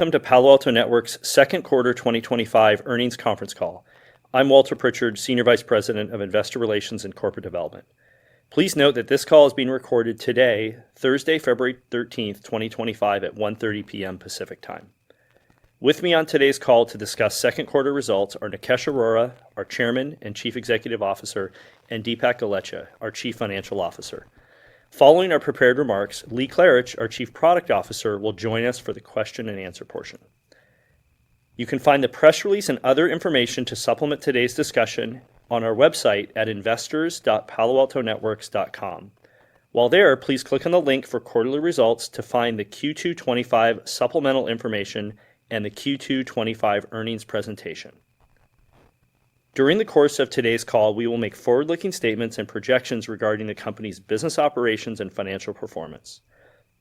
Welcome to Palo Alto Network's second quarter 2025 earnings conference call. I'm Walter Pritchard, Senior Vice President of Investor Relations and Corporate Development. Please note that this call is being recorded today, Thursday, February 13th, 2025 at 1:30 p.m. Pacific Time. With me on today's call to discuss second quarter results are Nikesh Arora, our Chairman and Chief Executive Officer, and Dipak Golechha, our Chief Financial Officer. Following our prepared remarks, Lee Klarich, our Chief Product Officer, will join us for the question and answer portion. You can find the press release and other information to supplement today's discussion on our website at investors.paloaltonetworks.com. While there, please click on the link for quarterly results to find the Q2 25 supplemental information and the Q2 25 earnings presentation. During the course of today's call, we will make forward-looking statements and projections regarding the company's business operations and financial performance.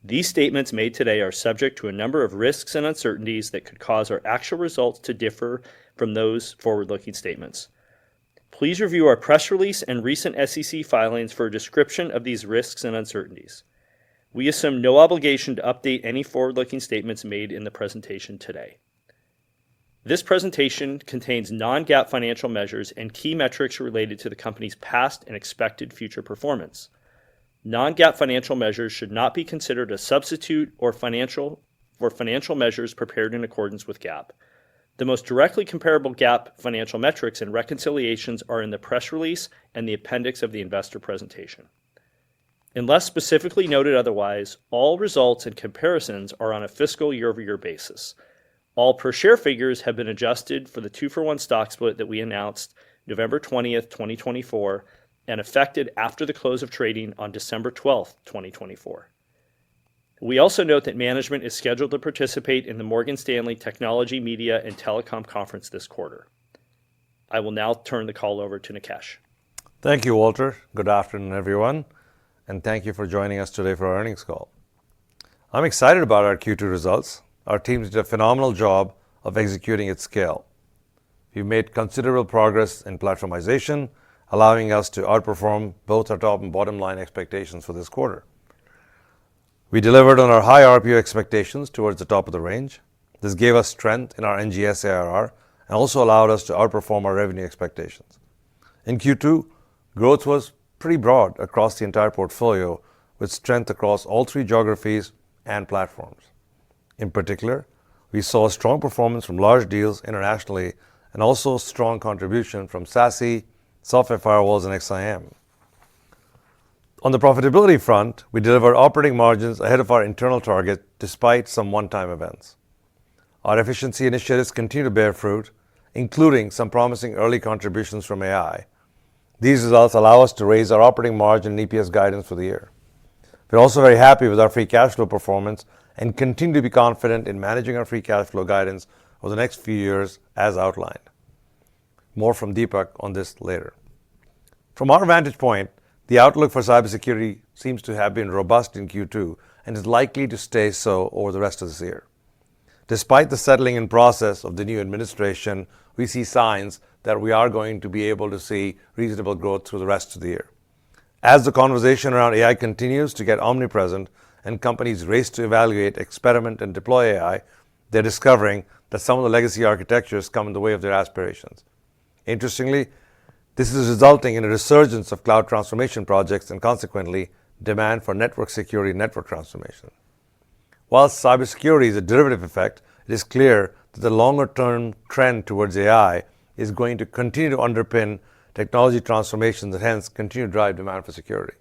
These statements made today are subject to a number of risks and uncertainties that could cause our actual results to differ from those forward-looking statements. Please review our press release and recent SEC filings for a description of these risks and uncertainties. We assume no obligation to update any forward-looking statements made in the presentation today. This presentation contains non-GAAP financial measures and key metrics related to the company's past and expected future performance. Non-GAAP financial measures should not be considered a substitute for financial measures prepared in accordance with GAAP. The most directly comparable GAAP financial metrics and reconciliations are in the press release and the appendix of the investor presentation. Unless specifically noted otherwise, all results and comparisons are on a fiscal year-over-year basis. All per-share figures have been adjusted for the 2-for-1 stock split that we announced November 20th, 2024, and effected after the close of trading on December 12th, 2024. We also note that management is scheduled to participate in the Morgan Stanley Technology, Media, and Telecom Conference this quarter. I will now turn the call over to Nikesh. Thank you, Walter. Good afternoon, everyone, and thank you for joining us today for our earnings call. I'm excited about our Q2 results. Our teams did a phenomenal job of executing at scale. We've made considerable progress in platformization, allowing us to outperform both our top and bottom line expectations for this quarter. We delivered on our high RPO expectations towards the top of the range. This gave us strength in our NGS ARR and also allowed us to outperform our revenue expectations. In Q2, growth was pretty broad across the entire portfolio, with strength across all three geographies and platforms. In particular, we saw a strong performance from large deals internationally and also strong contribution from SASE, software firewalls, and XIM. On the profitability front, we delivered operating margins ahead of our internal target despite some one-time events. Our efficiency initiatives continue to bear fruit, including some promising early contributions from AI. These results allow us to raise our operating margin and EPS guidance for the year. We're also very happy with our free cash flow performance and continue to be confident in managing our free cash flow guidance over the next few years as outlined. More from Dipak on this later. From our vantage point, the outlook for cybersecurity seems to have been robust in Q2 and is likely to stay so over the rest of this year. Despite the settling in process of the new administration, we see signs that we are going to be able to see reasonable growth through the rest of the year. As the conversation around AI continues to get omnipresent and companies race to evaluate, experiment, and deploy AI, they're discovering that some of the legacy architectures come in the way of their aspirations. Interestingly, this is resulting in a resurgence of cloud transformation projects and consequently demand for network security and network transformation. While cybersecurity is a derivative effect, it is clear that the longer-term trend towards AI is going to continue to underpin technology transformations and hence continue to drive demand for security.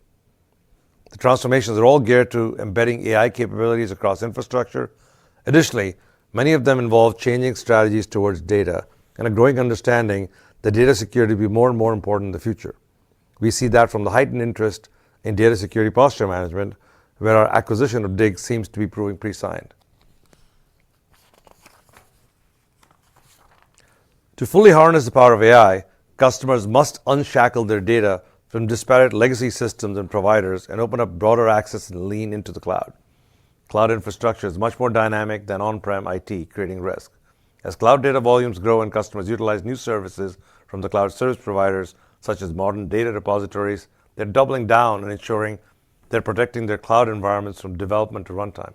The transformations are all geared to embedding AI capabilities across infrastructure. Additionally, many of them involve changing strategies towards data and a growing understanding that data security will be more and more important in the future. We see that from the heightened interest in data security posture management, where our acquisition of Dig seems to be proving pre-signed. To fully harness the power of AI, customers must unshackle their data from disparate legacy systems and providers and open up broader access and lean into the cloud. Cloud infrastructure is much more dynamic than on-prem IT, creating risk. As cloud data volumes grow and customers utilize new services from the cloud service providers, such as modern data repositories, they're doubling down and ensuring they're protecting their cloud environments from development to runtime.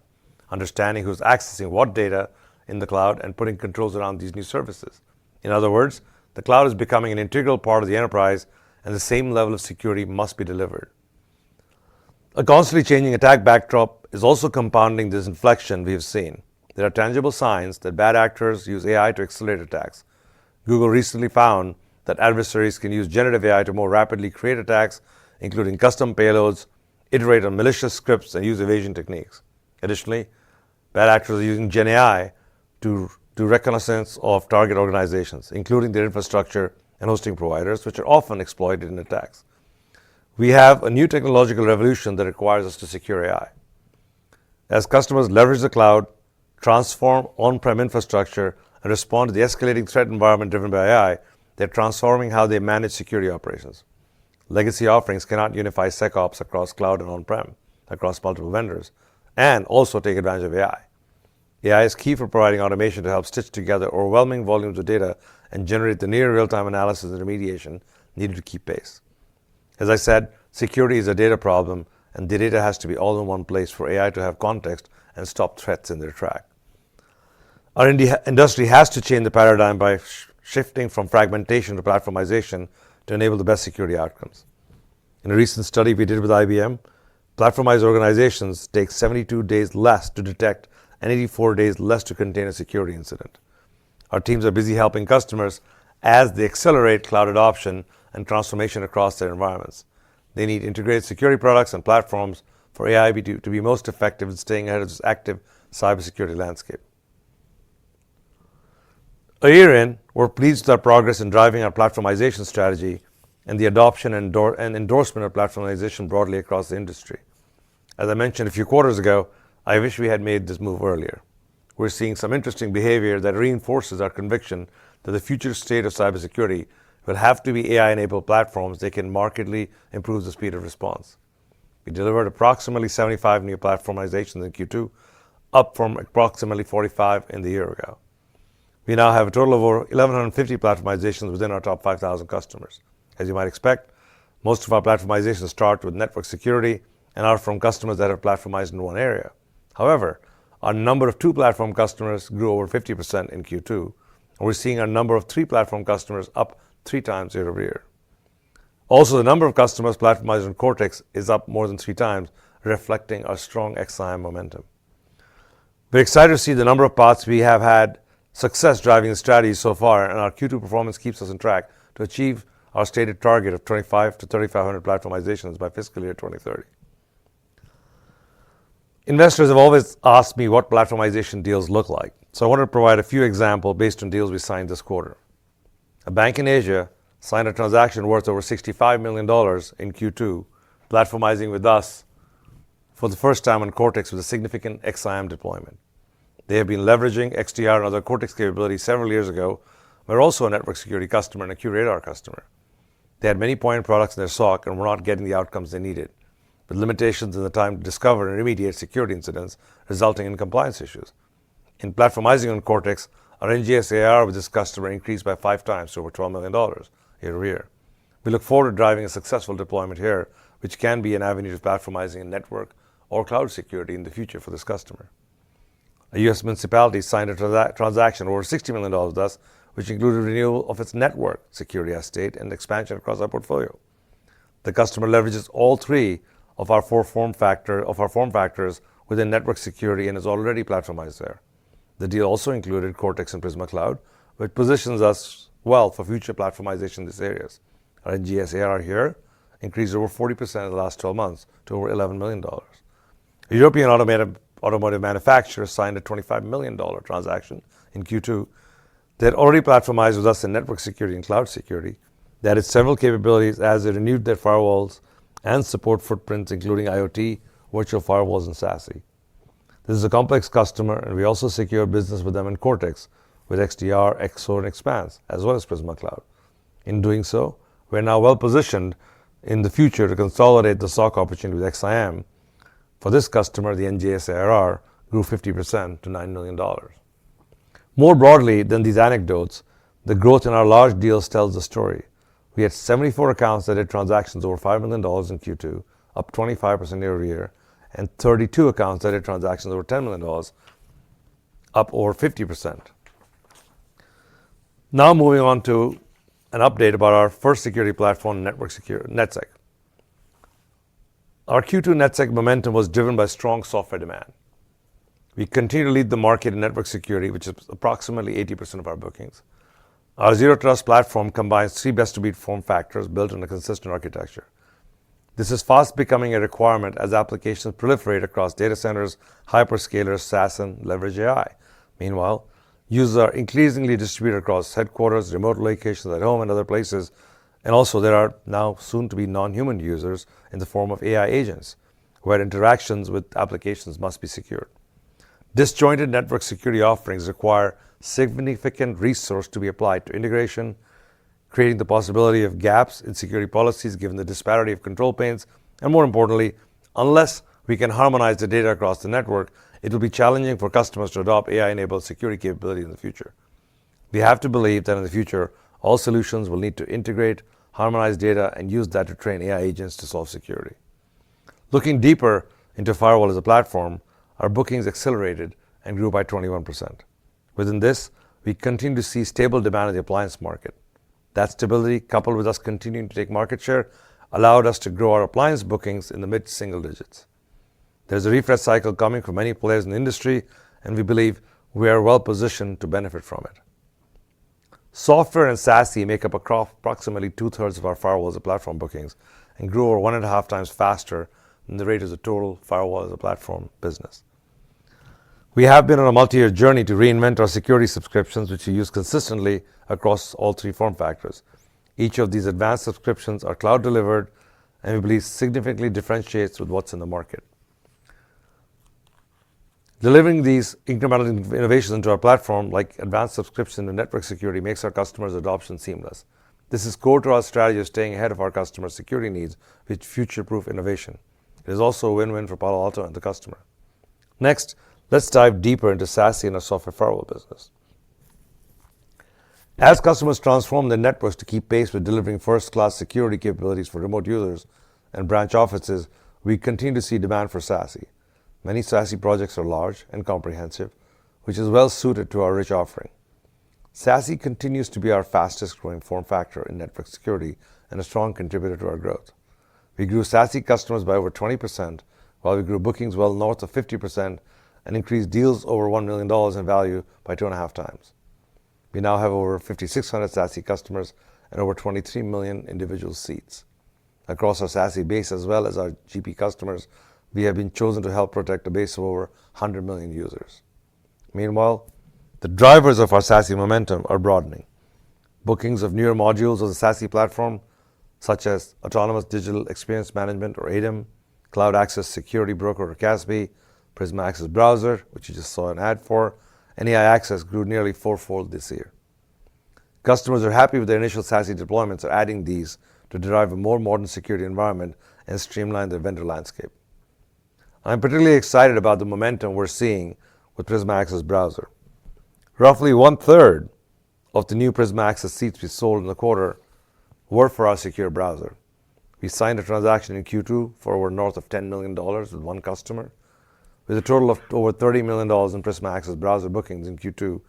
Understanding who's accessing what data in the cloud and putting controls around these new services. In other words, the cloud is becoming an integral part of the enterprise, and the same level of security must be delivered. A constantly changing attack backdrop is also compounding this inflection we have seen. There are tangible signs that bad actors use AI to accelerate attacks. Google recently found that adversaries can use generative AI to more rapidly create attacks, including custom payloads, iterate on malicious scripts, and use evasion techniques. Additionally, bad actors are using Gen AI to do reconnaissance of target organizations, including their infrastructure and hosting providers, which are often exploited in attacks. We have a new technological revolution that requires us to secure AI. As customers leverage the cloud, transform on-prem infrastructure, and respond to the escalating threat environment driven by AI, they're transforming how they manage security operations. Legacy offerings cannot unify SecOps across cloud and on-prem, across multiple vendors, and also take advantage of AI. AI is key for providing automation to help stitch together overwhelming volumes of data and generate the near real-time analysis and remediation needed to keep pace. As I said, security is a data problem, and the data has to be all in one place for AI to have context and stop threats in their track. Our industry has to change the paradigm by shifting from fragmentation to platformization to enable the best security outcomes. In a recent study we did with IBM, platformized organizations take 72 days less to detect and 84 days less to contain a security incident. Our teams are busy helping customers as they accelerate cloud adoption and transformation across their environments. They need integrated security products and platforms for AI to be most effective in staying ahead of this active cybersecurity landscape. A year in, we're pleased with our progress in driving our platformization strategy and the adoption and endorsement of platformization broadly across the industry. As I mentioned a few quarters ago, I wish we had made this move earlier. We're seeing some interesting behavior that reinforces our conviction that the future state of cybersecurity will have to be AI-enabled platforms that can markedly improve the speed of response. We delivered approximately 75 new platformizations in Q2, up from approximately 45 in the year ago. We now have a total of over 1,150 platformizations within our top 5,000 customers. As you might expect, most of our platformizations start with network security and are from customers that have platformized in one area. However, our number of two-platform customers grew over 50% in Q2, and we're seeing our number of three-platform customers up 3 times year over year. Also, the number of customers platformized on Cortex is up more than 3 times, reflecting our strong XSIAM momentum. We're excited to see the number of paths we have had success driving the strategy so far, and our Q2 performance keeps us on track to achieve our stated target of 25 to 3,500 platformizations by fiscal year 2030. Investors have always asked me what platformization deals look like, so I want to provide a few examples based on deals we signed this quarter. A bank in Asia signed a transaction worth over $65 million in Q2, platformizing with us for the first time on Cortex with a significant XSIAM deployment. They have been leveraging XDR and other Cortex capabilities several years ago. We're also a network security customer and a QRadar customer. They had many point products in their SOC and were not getting the outcomes they needed, with limitations in the time to discover and remediate security incidents, resulting in compliance issues. In platformizing on Cortex, our NGS ARR with this customer increased by 5 times to over $12 million year over year. We look forward to driving a successful deployment here, which can be an avenue to platformizing in network or cloud security in the future for this customer. A U.S. municipality signed a transaction over $60 million with us, which included renewal of its network security estate and expansion across our portfolio. The customer leverages all 3 of our form factors within network security and is already platformized there. The deal also included Cortex and Prisma Cloud, which positions us well for future platformization in these areas. Our NGS ARR here increased over 40% in the last 12 months to over $11 million. A European automotive manufacturer signed a $25 million transaction in Q2. They had already platformized with us in network security and cloud security. They added several capabilities as they renewed their firewalls and support footprints, including IoT, virtual firewalls, and SASE. This is a complex customer, and we also secure business with them in Cortex with XDR, XSOAR, and Expanse, as well as Prisma Cloud. In doing so, we're now well positioned in the future to consolidate the SOC opportunity with XSIAM. For this customer, the NGS ARR grew 50% to $9 million. More broadly than these anecdotes, the growth in our large deals tells the story. We had 74 accounts that did transactions over $5 million in Q2, up 25% year over year, and 32 accounts that did transactions over $10 million, up over 50%. Now moving on to an update about our first security platform, network security, NetSec. Our Q2 NetSec momentum was driven by strong software demand. We continue to lead the market in network security, which is approximately 80% of our bookings. Our Zero Trust platform combines three best-of-breed form factors built on a consistent architecture. This is fast becoming a requirement as applications proliferate across data centers, hyperscalers, SaaS, and leverage AI. Meanwhile, users are increasingly distributed across headquarters, remote locations at home, and other places. And also, there are now soon to be non-human users in the form of AI agents, where interactions with applications must be secured. Disjointed network security offerings require significant resource to be applied to integration, creating the possibility of gaps in security policies given the disparity of control planes, and more importantly, unless we can harmonize the data across the network, it will be challenging for customers to adopt AI-enabled security capability in the future. We have to believe that in the future, all solutions will need to integrate, harmonize data, and use that to train AI agents to solve security. Looking deeper into firewall as a platform, our bookings accelerated and grew by 21%. Within this, we continue to see stable demand in the appliance market. That stability, coupled with us continuing to take market share, allowed us to grow our appliance bookings in the mid-single digits. There's a refresh cycle coming from many players in the industry, and we believe we are well positioned to benefit from it. Software and SASE make up approximately 2/3 of our firewall as a platform bookings and grew over 1.5 times faster than the rate of the total firewall as a platform business. We have been on a multi-year journey to reinvent our security subscriptions, which we use consistently across all three form factors. Each of these advanced subscriptions are cloud delivered and we believe significantly differentiates with what's in the market. Delivering these incremental innovations into our platform, like advanced subscription and network security, makes our customers' adoption seamless. This is core to our strategy of staying ahead of our customers' security needs with future-proof innovation. It is also a win-win for Palo Alto and the customer. Next, let's dive deeper into SASE and our software firewall business. As customers transform their networks to keep pace with delivering first-class security capabilities for remote users and branch offices, we continue to see demand for SASE. Many SASE projects are large and comprehensive, which is well suited to our rich offering. SASE continues to be our fastest growing form factor in network security and a strong contributor to our growth. We grew SASE customers by over 20%, while we grew bookings well north of 50% and increased deals over $1 million in value by 2.5 times. We now have over 5,600 SASE customers and over 23 million individual seats. Across our SASE base as well as our GP customers, we have been chosen to help protect a base of over 100 million users. Meanwhile, the drivers of our SASE momentum are broadening. Bookings of newer modules of the SASE platform, such as Autonomous Digital Experience Management or ADEM, Cloud Access Security Broker or CASB, Prisma Access Browser, which you just saw an ad for, and AI Access grew nearly fourfold this year. Customers are happy with their initial SASE deployments, are adding these to derive a more modern security environment and streamline their vendor landscape. I'm particularly excited about the momentum we're seeing with Prisma Access Browser. Roughly 1/3 of the new Prisma Access seats we sold in the quarter were for our secure browser. We signed a transaction in Q2 for over north of $10 million with one customer, with a total of over $30 million in Prisma Access Browser bookings in Q2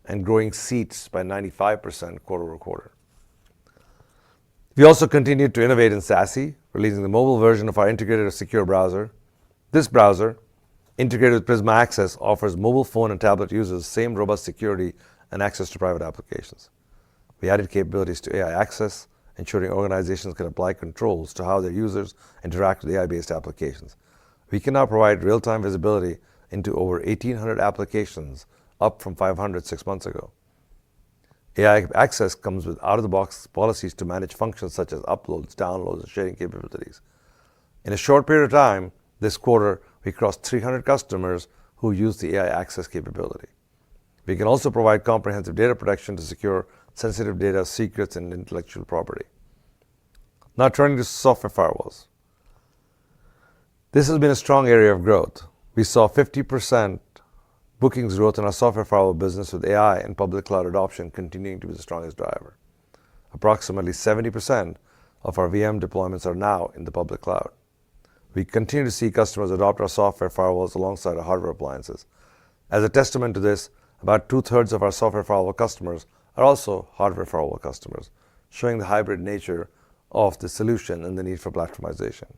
and growing seats by 95% quarter over quarter. We also continued to innovate in SASE, releasing the mobile version of our integrated secure browser. This browser, integrated with Prisma Access, offers mobile phone and tablet users the same robust security and access to private applications. We added capabilities to AI Access, ensuring organizations can apply controls to how their users interact with AI-based applications. We can now provide real-time visibility into over 1,800 applications, up from 500 6 months ago. AI Access comes with out-of-the-box policies to manage functions such as uploads, downloads, and sharing capabilities. In a short period of time, this quarter, we crossed 300 customers who use the AI Access capability. We can also provide comprehensive data protection to secure sensitive data, secrets, and intellectual property. Now turning to software firewalls. This has been a strong area of growth. We saw 50% bookings growth in our software firewall business, with AI and public cloud adoption continuing to be the strongest driver. Approximately 70% of our VM deployments are now in the public cloud. We continue to see customers adopt our software firewalls alongside our hardware appliances. As a testament to this, about 2/3 of our software firewall customers are also hardware firewall customers, showing the hybrid nature of the solution and the need for platformization.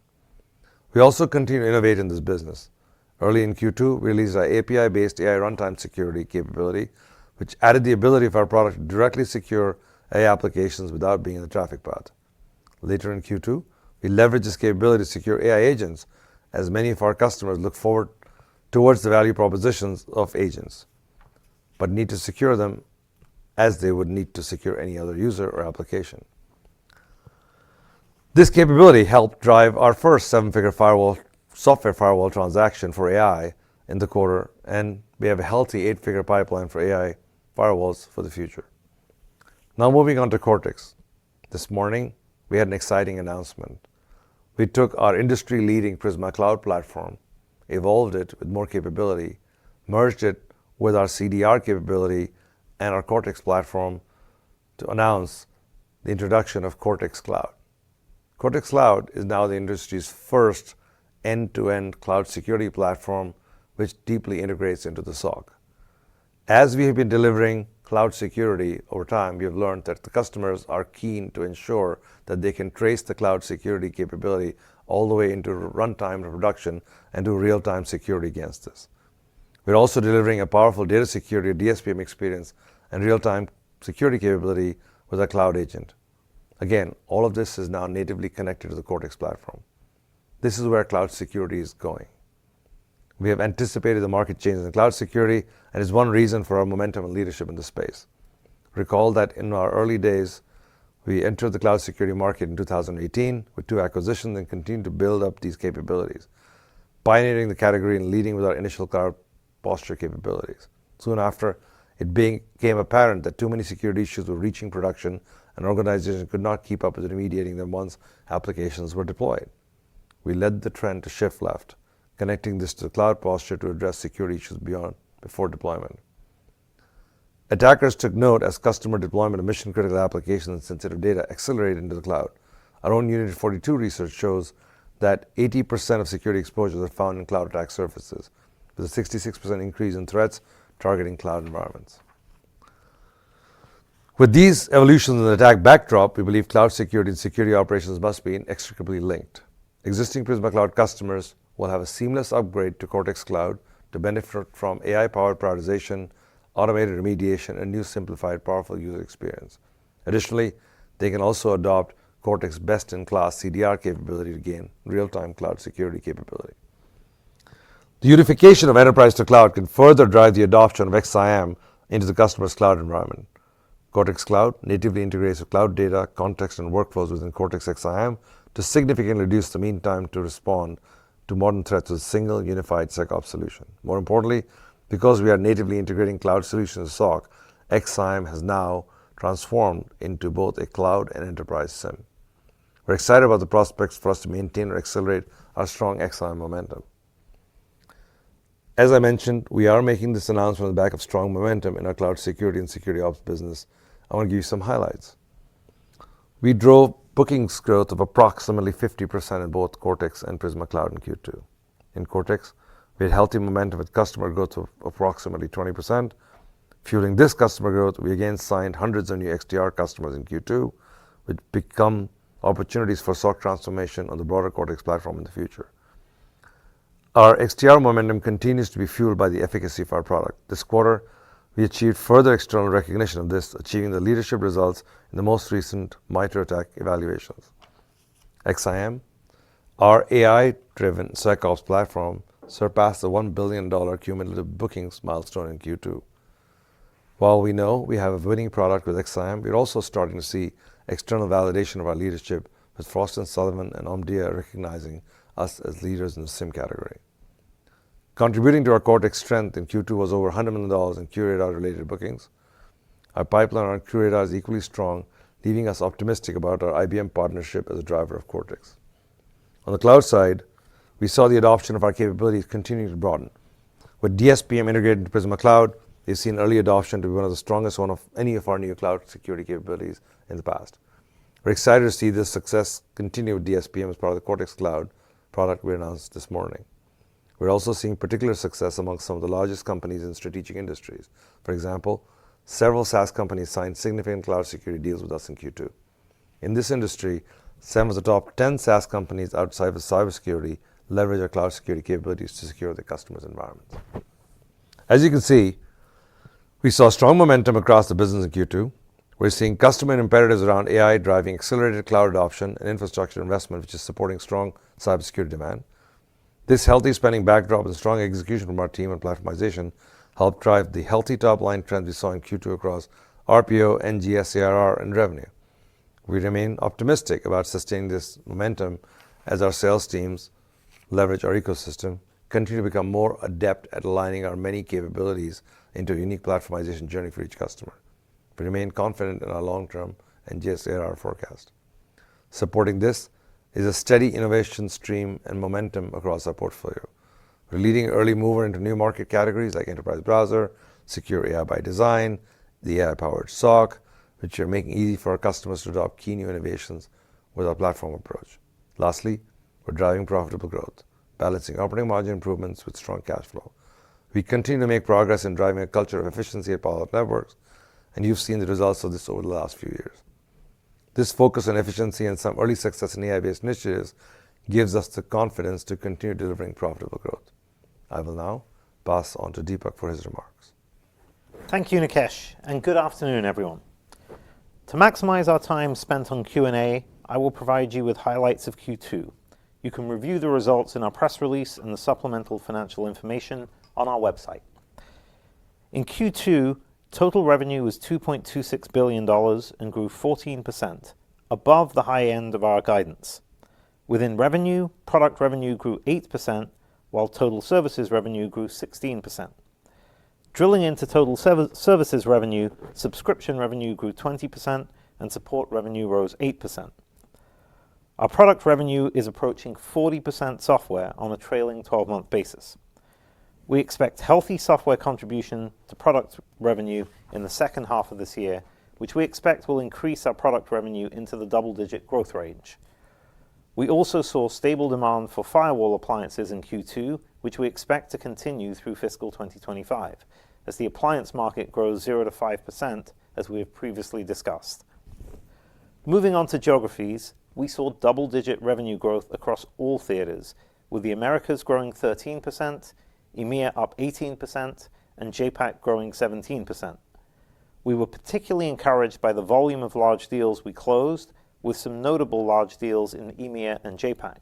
We also continue to innovate in this business. Early in Q2, we released our API-based AI runtime security capability, which added the ability of our product to directly secure AI applications without being in the traffic path. Later in Q2, we leveraged this capability to secure AI agents, as many of our customers look forward towards the value propositions of agents, but need to secure them as they would need to secure any other user or application. This capability helped drive our first seven-figure software firewall transaction for AI in the quarter, and we have a healthy eight-figure pipeline for AI firewalls for the future. Now moving on to Cortex. This morning, we had an exciting announcement. We took our industry-leading Prisma Cloud platform, evolved it with more capability, merged it with our CDR capability and our Cortex platform to announce the introduction of Cortex Cloud. Cortex Cloud is now the industry's first end-to-end cloud security platform, which deeply integrates into the SOC. As we have been delivering cloud security over time, we have learned that the customers are keen to ensure that they can trace the cloud security capability all the way into runtime to production and do real-time security against this. We're also delivering a powerful data security, DSPM experience, and real-time security capability with our cloud agent. Again, all of this is now natively connected to the Cortex platform. This is where cloud security is going. We have anticipated the market changes in cloud security, and is one reason for our momentum and leadership in the space. Recall that in our early days, we entered the cloud security market in 2018 with 2 acquisitions and continued to build up these capabilities, pioneering the category and leading with our initial cloud posture capabilities. Soon after, it became apparent that too many security issues were reaching production and organizations could not keep up with remediating them once applications were deployed. We led the trend to shift left, connecting this to the cloud posture to address security issues before deployment. Attackers took note as customer deployment of mission-critical applications and sensitive data accelerated into the cloud. Our own Unit 42 research shows that 80% of security exposures are found in cloud attack surfaces, with a 66% increase in threats targeting cloud environments. With these evolutions in the attack backdrop, we believe cloud security and security operations must be inextricably linked. Existing Prisma Cloud customers will have a seamless upgrade to Cortex Cloud to benefit from AI-powered prioritization, automated remediation, and new simplified, powerful user experience. Additionally, they can also adopt Cortex best-in-class CDR capability to gain real-time cloud security capability. The unification of enterprise to cloud can further drive the adoption of XSIAM into the customer's cloud environment. Cortex Cloud natively integrates with cloud data, context, and workflows within Cortex XSIAM to significantly reduce the mean time to respond to modern threats with a single unified SecOps solution. More importantly, because we are natively integrating cloud solutions to SOC, XSIAM has now transformed into both a cloud and enterprise SIEM. We're excited about the prospects for us to maintain or accelerate our strong XSIAM momentum. As I mentioned, we are making this announcement on the back of strong momentum in our cloud security and security ops business. I want to give you some highlights. We drove bookings growth of approximately 50% in both Cortex and Prisma Cloud in Q2. In Cortex, we had healthy momentum with customer growth of approximately 20%. Fueling this customer growth, we again signed hundreds of new XDR customers in Q2, which become opportunities for SOC transformation on the broader Cortex platform in the future. Our XDR momentum continues to be fueled by the efficacy of our product. This quarter, we achieved further external recognition of this, achieving the leadership results in the most recent MITRE ATT&CK evaluations. XSIAM, our AI-driven SecOps platform, surpassed the $1 billion cumulative bookings milestone in Q2. While we know we have a winning product with XSIAM, we're also starting to see external validation of our leadership, with Frost & Sullivan and Omdia recognizing us as leaders in the SIEM category. Contributing to our Cortex strength in Q2 was over $100 million in QRadar-related bookings. Our pipeline on QRadar is equally strong, leaving us optimistic about our IBM partnership as a driver of Cortex. On the cloud side, we saw the adoption of our capabilities continuing to broaden. With DSPM integrated into Prisma Cloud, we've seen early adoption to be one of the strongest of any of our new cloud security capabilities in the past. We're excited to see this success continue with DSPM as part of the Cortex Cloud product we announced this morning. We're also seeing particular success among some of the largest companies in strategic industries. For example, several SaaS companies signed significant cloud security deals with us in Q2. In this industry, 7 of the top 10 SaaS companies outside of cybersecurity leverage our cloud security capabilities to secure their customers' environments. As you can see, we saw strong momentum across the business in Q2. We're seeing customer imperatives around AI driving accelerated cloud adoption and infrastructure investment, which is supporting strong cybersecurity demand. This healthy spending backdrop and strong execution from our team on platformization helped drive the healthy top-line trends we saw in Q2 across RPO, NGS, ARR, and revenue. We remain optimistic about sustaining this momentum as our sales teams leverage our ecosystem, continue to become more adept at aligning our many capabilities into a unique platformization journey for each customer. We remain confident in our long-term NGS ARR forecast. Supporting this is a steady innovation stream and momentum across our portfolio. We're leading early mover into new market categories like enterprise browser, secure AI by design, the AI-powered SOC, which are making it easy for our customers to adopt key new innovations with our platform approach. Lastly, we're driving profitable growth, balancing operating margin improvements with strong cash flow. We continue to make progress in driving a culture of efficiency at Palo Alto Networks, and you've seen the results of this over the last few years. This focus on efficiency and some early success in AI-based initiatives gives us the confidence to continue delivering profitable growth. I will now pass on to Deepak for his remarks. Thank you, Nikesh, and good afternoon, everyone. To maximize our time spent on Q&A, I will provide you with highlights of Q2. You can review the results in our press release and the supplemental financial information on our website. In Q2, total revenue was $2.26 billion and grew 14%, above the high end of our guidance. Within revenue, product revenue grew 8%, while total services revenue grew 16%. Drilling into total services revenue, subscription revenue grew 20% and support revenue rose 8%. Our product revenue is approaching 40% software on a trailing 12-month basis. We expect healthy software contribution to product revenue in the second half of this year, which we expect will increase our product revenue into the double-digit growth range. We also saw stable demand for firewall appliances in Q2, which we expect to continue through fiscal 2025, as the appliance market grows 0 to 5%, as we have previously discussed. Moving on to geographies, we saw double-digit revenue growth across all theaters, with the Americas growing 13%, EMEA up 18%, and JAPAC growing 17%. We were particularly encouraged by the volume of large deals we closed, with some notable large deals in EMEA and JAPAC.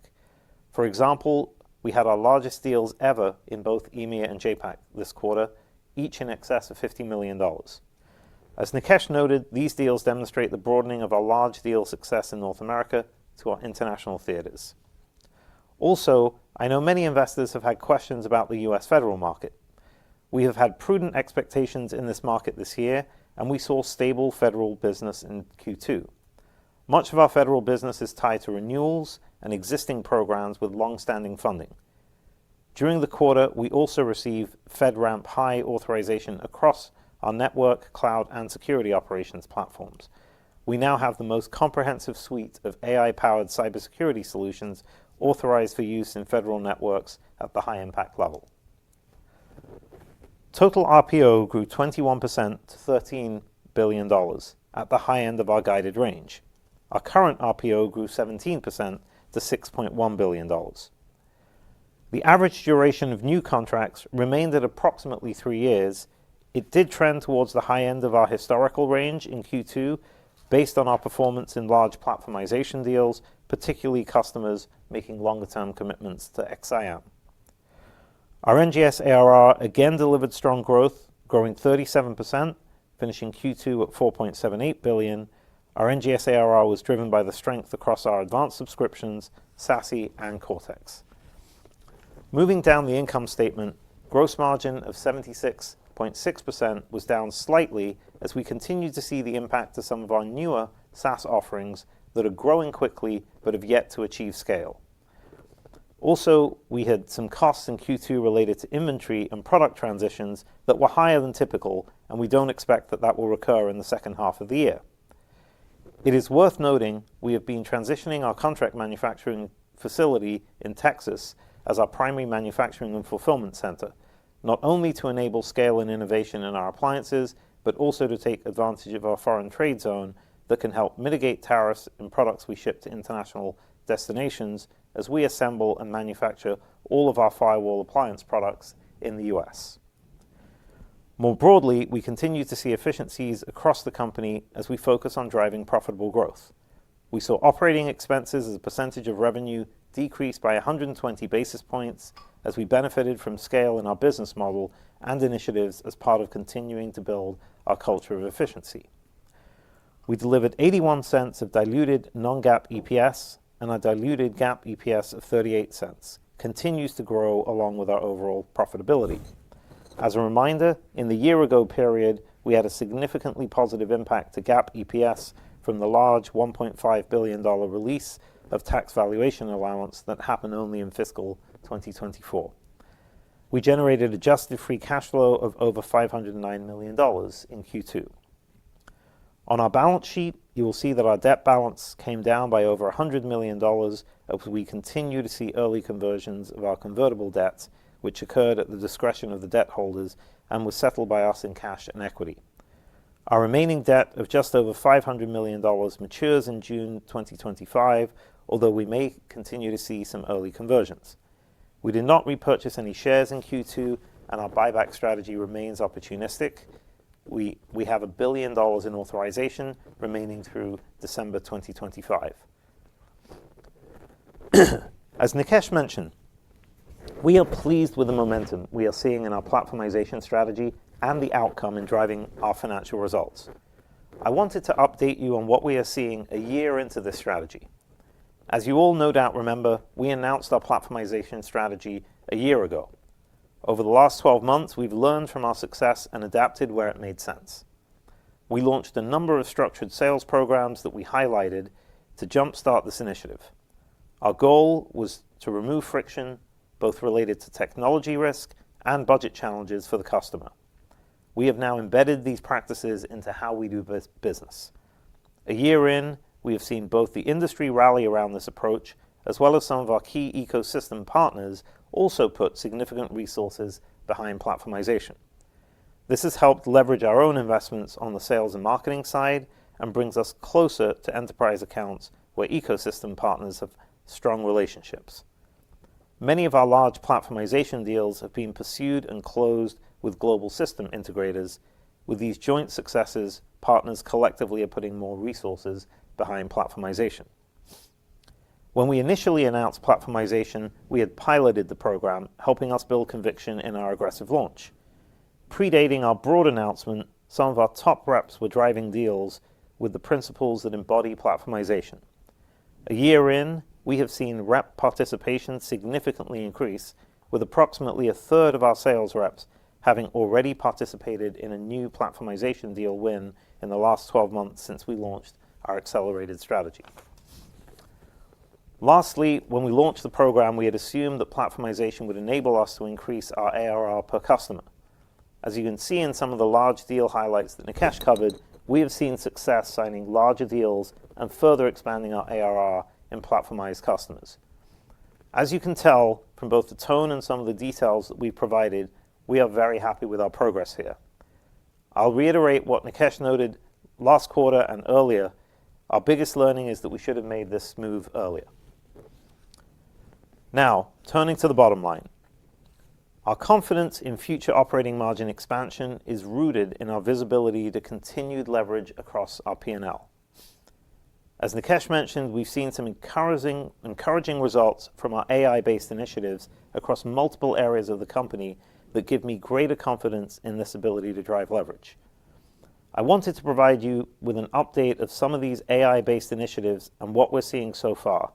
For example, we had our largest deals ever in both EMEA and JAPAC this quarter, each in excess of $50 million. As Nikesh noted, these deals demonstrate the broadening of our large deal success in North America to our international theaters. Also, I know many investors have had questions about the US federal market. We have had prudent expectations in this market this year, and we saw stable federal business in Q2. Much of our federal business is tied to renewals and existing programs with long-standing funding. During the quarter, we also received FedRAMP High authorization across our network, cloud, and security operations platforms. We now have the most comprehensive suite of AI-powered cybersecurity solutions authorized for use in federal networks at the high-impact level. Total RPO grew 21% to $13 billion at the high end of our guided range. Our current RPO grew 17% to $6.1 billion. The average duration of new contracts remained at approximately 3 years. It did trend towards the high end of our historical range in Q2 based on our performance in large platformization deals, particularly customers making longer-term commitments to XSIAM. Our NGS ARR again delivered strong growth, growing 37%, finishing Q2 at $4.78 billion. Our NGS ARR was driven by the strength across our advanced subscriptions, SASE, and Cortex. Moving down the income statement, gross margin of 76.6% was down slightly as we continue to see the impact of some of our newer SaaS offerings that are growing quickly but have yet to achieve scale. Also, we had some costs in Q2 related to inventory and product transitions that were higher than typical, and we don't expect that will recur in the second half of the year. It is worth noting we have been transitioning our contract manufacturing facility in Texas as our primary manufacturing and fulfillment center, not only to enable scale and innovation in our appliances, but also to take advantage of our foreign trade zone that can help mitigate tariffs in products we ship to international destinations as we assemble and manufacture all of our firewall appliance products in the US. More broadly, we continue to see efficiencies across the company as we focus on driving profitable growth. We saw operating expenses as a percentage of revenue decrease by 120 basis points as we benefited from scale in our business model and initiatives as part of continuing to build our culture of efficiency. We delivered 81 cents of diluted non-GAAP EPS, and our diluted GAAP EPS of 38 cents continues to grow along with our overall profitability. As a reminder, in the year-ago period, we had a significantly positive impact to GAAP EPS from the large $1.5 billion release of tax valuation allowance that happened only in fiscal 2024. We generated adjusted free cash flow of over $509 million in Q2. On our balance sheet, you will see that our debt balance came down by over $100 million as we continue to see early conversions of our convertible debts, which occurred at the discretion of the debt holders and was settled by us in cash and equity. Our remaining debt of just over $500 million matures in June 2025, although we may continue to see some early conversions. We did not repurchase any shares in Q2, and our buyback strategy remains opportunistic. We have $1 billion in authorization remaining through December 2025. As Nikesh mentioned, we are pleased with the momentum we are seeing in our platformization strategy and the outcome in driving our financial results. I wanted to update you on what we are seeing a year into this strategy. As you all no doubt remember, we announced our platformization strategy a year ago. Over the last 12 months, we've learned from our success and adapted where it made sense. We launched a number of structured sales programs that we highlighted to jumpstart this initiative. Our goal was to remove friction, both related to technology risk and budget challenges for the customer. We have now embedded these practices into how we do business. A year in, we have seen both the industry rally around this approach, as well as some of our key ecosystem partners also put significant resources behind platformization. This has helped leverage our own investments on the sales and marketing side and brings us closer to enterprise accounts where ecosystem partners have strong relationships. Many of our large platformization deals have been pursued and closed with global system integrators. With these joint successes, partners collectively are putting more resources behind platformization. When we initially announced platformization, we had piloted the program, helping us build conviction in our aggressive launch. Predating our broad announcement, some of our top reps were driving deals with the principles that embody platformization. A year in, we have seen rep participation significantly increase, with approximately a third of our sales reps having already participated in a new platformization deal win in the last 12 months since we launched our accelerated strategy. Lastly, when we launched the program, we had assumed that platformization would enable us to increase our ARR per customer. As you can see in some of the large deal highlights that Nikesh covered, we have seen success signing larger deals and further expanding our ARR in platformized customers. As you can tell from both the tone and some of the details that we've provided, we are very happy with our progress here. I'll reiterate what Nikesh noted last quarter and earlier. Our biggest learning is that we should have made this move earlier. Now, turning to the bottom line. Our confidence in future operating margin expansion is rooted in our visibility to continued leverage across our P&L. As Nikesh mentioned, we've seen some encouraging results from our AI-based initiatives across multiple areas of the company that give me greater confidence in this ability to drive leverage. I wanted to provide you with an update of some of these AI-based initiatives and what we're seeing so far.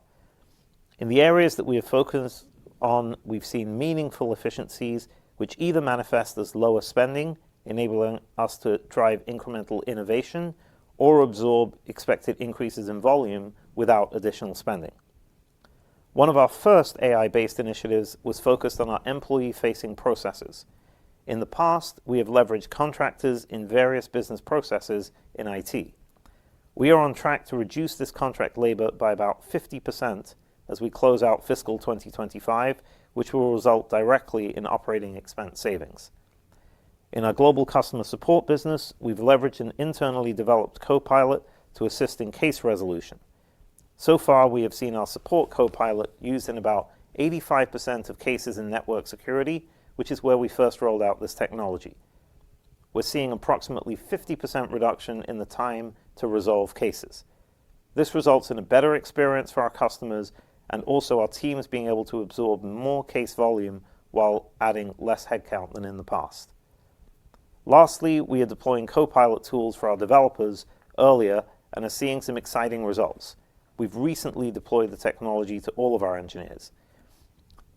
In the areas that we have focused on, we've seen meaningful efficiencies which either manifest as lower spending, enabling us to drive incremental innovation, or absorb expected increases in volume without additional spending. One of our first AI-based initiatives was focused on our employee-facing processes. In the past, we have leveraged contractors in various business processes in IT. We are on track to reduce this contract labor by about 50% as we close out fiscal 2025, which will result directly in operating expense savings. In our global customer support business, we've leveraged an internally developed Copilot to assist in case resolution. So far, we have seen our support Copilot used in about 85% of cases in network security, which is where we first rolled out this technology. We're seeing approximately 50% reduction in the time to resolve cases. This results in a better experience for our customers and also our teams being able to absorb more case volume while adding less headcount than in the past. Lastly, we are deploying Copilot tools for our developers earlier and are seeing some exciting results. We've recently deployed the technology to all of our engineers.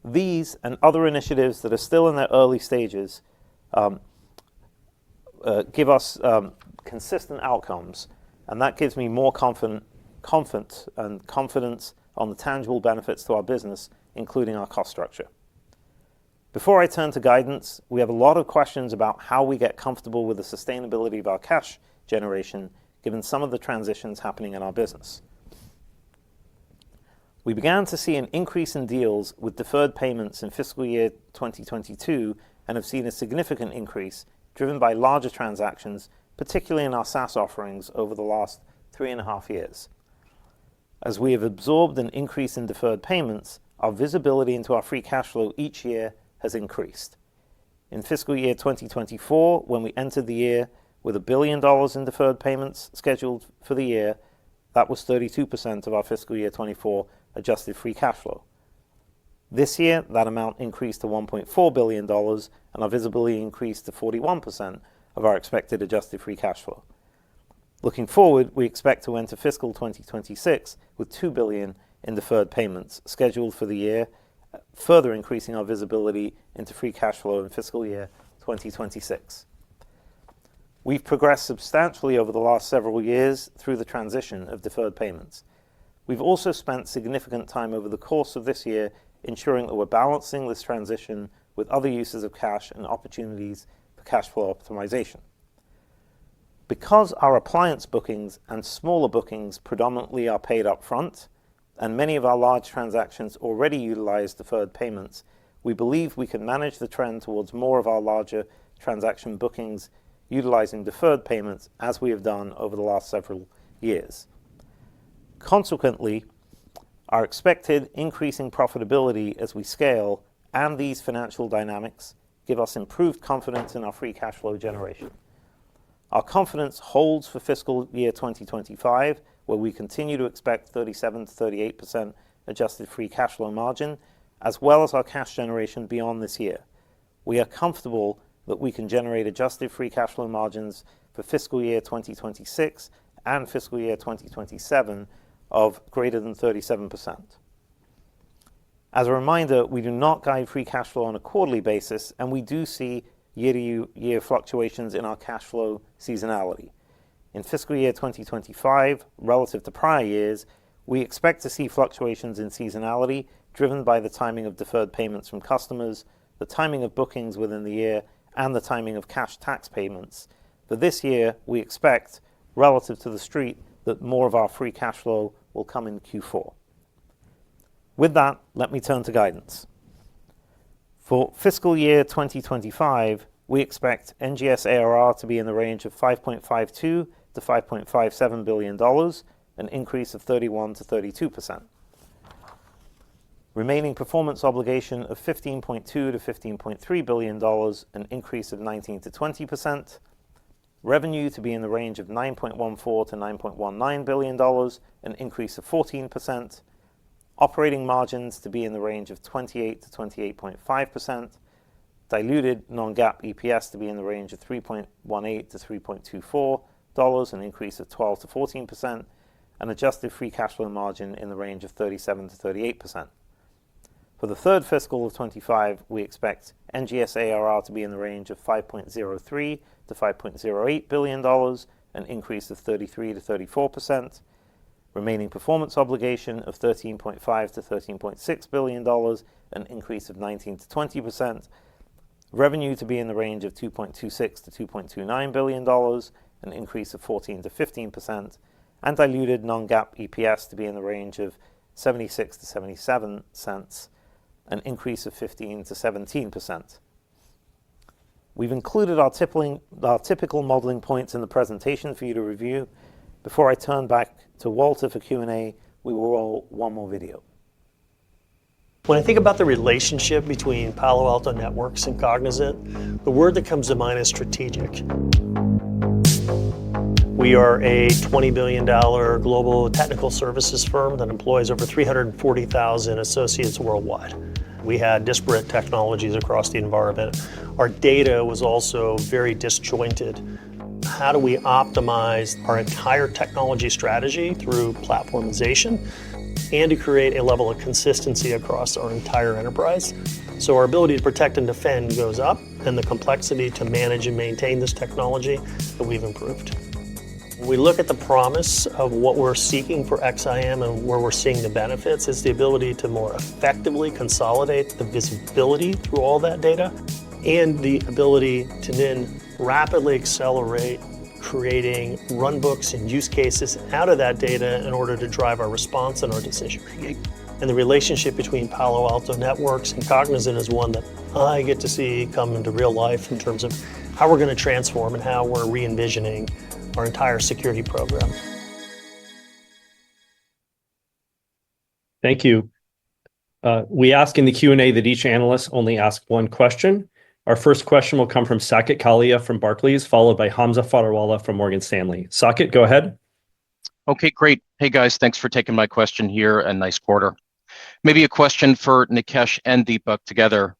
These and other initiatives that are still in their early stages give us consistent outcomes, and that gives me more confidence on the tangible benefits to our business, including our cost structure. Before I turn to guidance, we have a lot of questions about how we get comfortable with the sustainability of our cash generation, given some of the transitions happening in our business. We began to see an increase in deals with deferred payments in fiscal year 2022 and have seen a significant increase driven by larger transactions, particularly in our SaaS offerings over the last 3.5 years. As we have absorbed an increase in deferred payments, our visibility into our free cash flow each year has increased. In fiscal year 2024, when we entered the year with $1 billion in deferred payments scheduled for the year, that was 32% of our fiscal year 24 adjusted free cash flow. This year, that amount increased to $1.4 billion, and our visibility increased to 41% of our expected adjusted free cash flow. Looking forward, we expect to enter fiscal 2026 with $2 billion in deferred payments scheduled for the year, further increasing our visibility into free cash flow in fiscal year 2026. We've progressed substantially over the last several years through the transition of deferred payments. We've also spent significant time over the course of this year ensuring that we're balancing this transition with other uses of cash and opportunities for cash flow optimization. Because our appliance bookings and smaller bookings predominantly are paid up front, and many of our large transactions already utilize deferred payments, we believe we can manage the trend towards more of our larger transaction bookings utilizing deferred payments as we have done over the last several years. Consequently, our expected increasing profitability as we scale and these financial dynamics give us improved confidence in our free cash flow generation. Our confidence holds for fiscal year 2025, where we continue to expect 37 to 38% adjusted free cash flow margin, as well as our cash generation beyond this year. We are comfortable that we can generate adjusted free cash flow margins for fiscal year 2026 and fiscal year 2027 of greater than 37%. As a reminder, we do not guide free cash flow on a quarterly basis, and we do see year-to-year fluctuations in our cash flow seasonality. In fiscal year 2025, relative to prior years, we expect to see fluctuations in seasonality driven by the timing of deferred payments from customers, the timing of bookings within the year, and the timing of cash tax payments. For this year, we expect, relative to the street, that more of our free cash flow will come in Q4. With that, let me turn to guidance. For fiscal year 2025, we expect NGS ARR to be in the range of $5.52 to $5.57 billion, an increase of 31 to 32%. Remaining performance obligation of $15.2 to $15.3 billion, an increase of 19 to 20%. Revenue to be in the range of $9.14 to $9.19 billion, an increase of 14%. Operating margins to be in the range of 28 to 28.5%. Diluted non-GAAP EPS to be in the range of $3.18 to $3.24, an increase of 12 to 14%, and adjusted free cash flow margin in the range of 37 to 38%. For the third fiscal of 25, we expect NGS ARR to be in the range of $5.03 to $5.08 billion, an increase of 33 to 34%. Remaining performance obligation of $13.5 to $13.6 billion, an increase of 19 to 20%. Revenue to be in the range of $2.26 to $2.29 billion, an increase of 14 to 15%. And diluted non-GAAP EPS to be in the range of 76 to 77 cents, an increase of 15 to 17%. We've included our typical modeling points in the presentation for you to review. Before I turn back to Walter for Q&A, we will roll one more video. When I think about the relationship between Palo Alto Networks and Cognizant, the word that comes to mind is strategic. We are a $20 billion global technical services firm that employs over 340,000 associates worldwide. We had disparate technologies across the environment. Our data was also very disjointed. How do we optimize our entire technology strategy through platformization and to create a level of consistency across our entire enterprise? So our ability to protect and defend goes up, and the complexity to manage and maintain this technology that we've improved. When we look at the promise of what we're seeking for XIM and where we're seeing the benefits, is the ability to more effectively consolidate the visibility through all that data and the ability to then rapidly accelerate creating runbooks and use cases out of that data in order to drive our response and our decision making. And the relationship between Palo Alto Networks and Cognizant is one that I get to see come into real life in terms of how we're going to transform and how we're re-envisioning our entire security program. Thank you. We ask in the Q&A that each analyst only ask one question. Our first question will come from Saket Kalia from Barclays, followed by Hamza Fodderwala from Morgan Stanley. Saket, go ahead. Okay, great. Hey guys, thanks for taking my question here, and nice quarter. Maybe a question for Nikesh and Deepak together.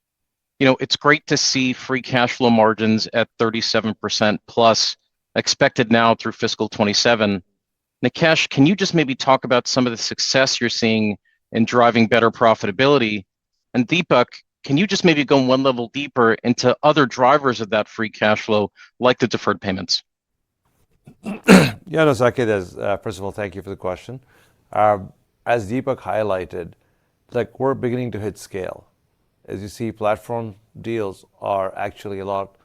You know, it's great to see free cash flow margins at 37% plus expected now through fiscal 27. Nikesh, can you just maybe talk about some of the success you're seeing in driving better profitability? And Deepak, can you just maybe go one level deeper into other drivers of that free cash flow, like the deferred payments? Yeah, no, Saket, first of all, thank you for the question. As Deepak highlighted, like we're beginning to hit scale. As you see, platform deals are actually a lot